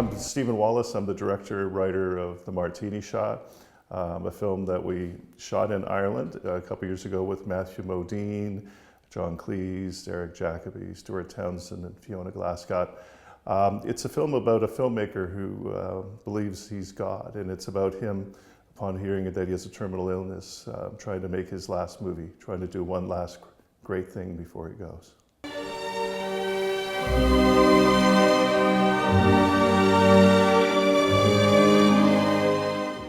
I'm Stephen Wallis. I'm the director, writer of the Martini Shot, a film that we shot in Ireland a couple years ago with Matthew Modine, John Cleese, Derek Jacobi, Stuart Townsend, and Fiona Glascott. It's a film about a filmmaker who believes he's God, and it's about him, upon hearing that he has a terminal illness, trying to make his last movie, trying to do one last great thing before he goes.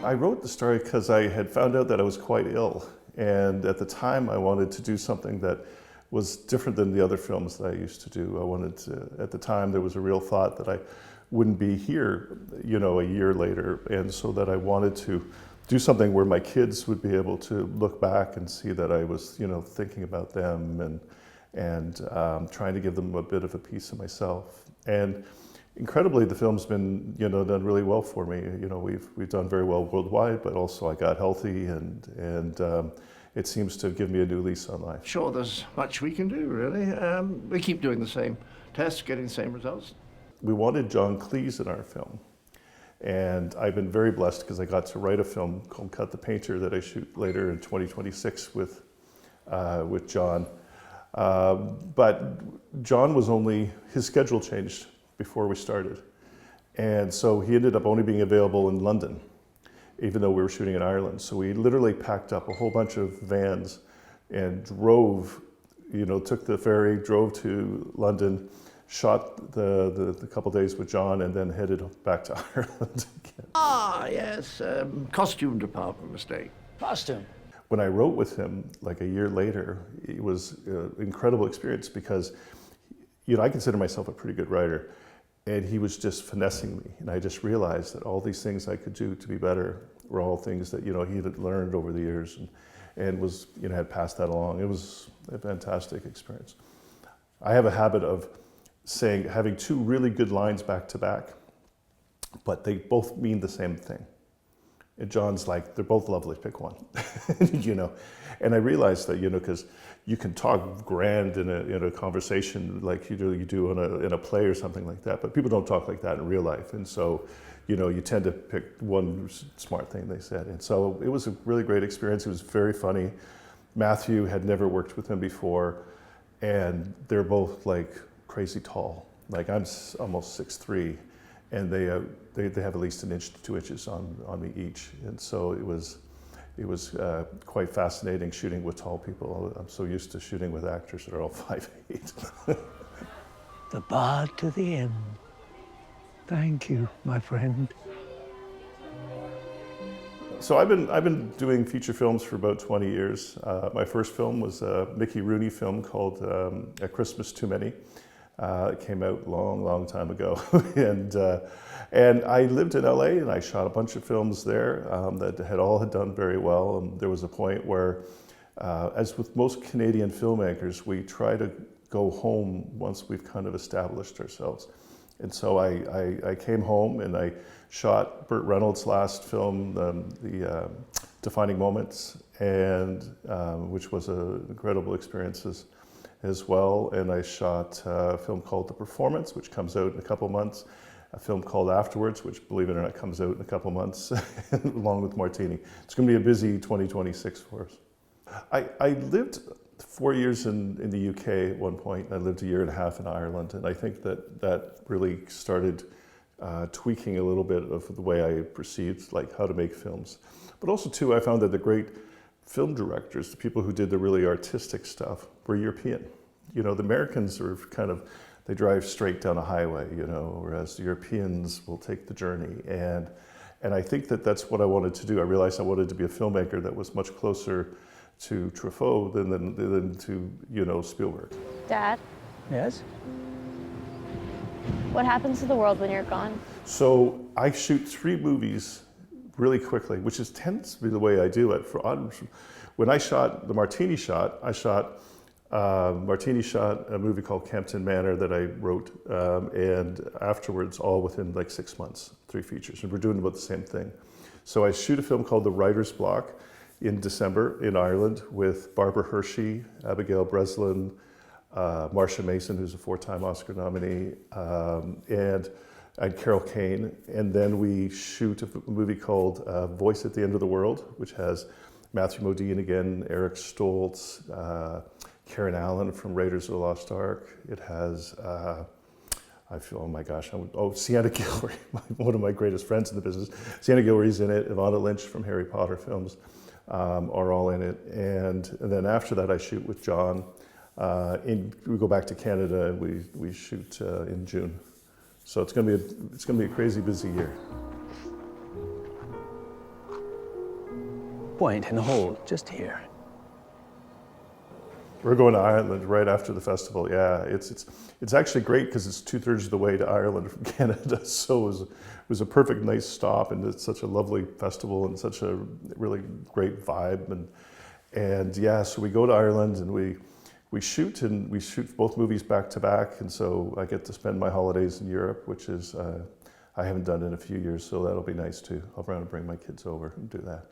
I wrote the story because I had found out that I was quite ill, and at the time I wanted to do something that was different than the other films that I used to do. I wanted to, at the time there was a real thought that I wouldn't be here, you know, a year later, and so that I wanted to do something where my kids would be able to look back and see that I was, you know, thinking about them and trying to give them a bit of a piece of myself. And incredibly, the film's been, you know, done really well for me. You know, we've done very well worldwide, but also I got healthy, and it seems to give me a new lease on life. Sure, there's much we can do, really. We keep doing the same tests, getting the same results. We wanted John Cleese in our film, and I've been very blessed because I got to write a film called Cut the Painter that I shoot later in 2026 with John. But John was only, his schedule changed before we started. And so he ended up only being available in London, even though we were shooting in Ireland. So we literally packed up a whole bunch of vans and drove, you know, took the ferry, drove to London, shot the couple days with John, and then headed back to Ireland again. Ah, yes, costume department mistake. Costume. When I wrote with him, like a year later, it was an incredible experience because, you know, I consider myself a pretty good writer, and he was just finessing me. And I just realized that all these things I could do to be better were all things that, you know, he had learned over the years and was, you know, had passed that along. It was a fantastic experience. I have a habit of having two really good lines back to back, but they both mean the same thing. And John's like, they're both lovely, pick one, you know. And I realized that, you know, because you can talk grand in a conversation like you do in a play or something like that, but people don't talk like that in real life. And so, you know, you tend to pick one smart thing they said. And so it was a really great experience. It was very funny. Matthew had never worked with him before, and they're both like crazy tall. Like I'm almost 6'3", and they have at least 1 inch to 2 inches on me each. And so it was quite fascinating shooting with tall people. I'm so used to shooting with actors that are all 5'8". The bard to the end. Thank you, my friend. So I've been doing feature films for about 20 years. My first film was a Mickey Rooney film called A Christmas Too Many. It came out long time ago, and I lived in LA, and I shot a bunch of films there that had done very well. And there was a point where, as with most Canadian filmmakers, we try to go home once we've kind of established ourselves. And so I came home and I shot Burt Reynolds' last film, the Defining Moments, and which was an incredible experience as well. And I shot a film called The Performance, which comes out in a couple months, a film called Afterwards, which, believe it or not, comes out in a couple months, along with Martini. It's going to be a busy 2026 for us. I lived 4 years in the UK at one point, and I lived 1.5 years in Ireland, and I think that really started tweaking a little bit of the way I perceived like how to make films. But also too, I found that the great film directors, the people who did the really artistic stuff, were European. You know, the Americans are they drive straight down a highway, you know, whereas the Europeans will take the journey. And I think that's what I wanted to do. I realized I wanted to be a filmmaker that was much closer to Truffaut than to, you know, Spielberg. Dad? Yes? What happens to the world when you're gone? So I shoot 3 movies really quickly, which tends to be the way I do it. When I shot the Martini Shot, I shot Martini Shot, a movie called Campton Manor that I wrote, and Afterwards, all within like 6 months, 3 features, and we're doing about the same thing. So I shoot a film called The Writer's Block in December in Ireland with Barbara Hershey, Abigail Breslin, Marsha Mason, who's a 4-time Oscar nominee, and and Carol Kane, and then we shoot a movie called Voice at the End of the World, which has Matthew Modine again, Eric Stoltz, Karen Allen from Raiders of the Lost Ark. It has, oh my gosh, Sienna Gilroy, one of my greatest friends in the business. Sienna Gilroy's in it, Ivana Lynch from Harry Potter films are all in it. And then after that I shoot with John. We go back to Canada and we shoot in June. So it's gonna be a crazy busy year. Point in the hole, just here. We're going to Ireland right after the festival. Yeah, it's actually great because it's 2/3 of the way to Ireland from Canada. So it was a perfect nice stop, and it's such a lovely festival and such a really great vibe. And yeah, so we go to Ireland and we shoot both movies back to back, and so I get to spend my holidays in Europe, which is I haven't done in a few years, so that'll be nice too. I'll run and bring my kids over and do that.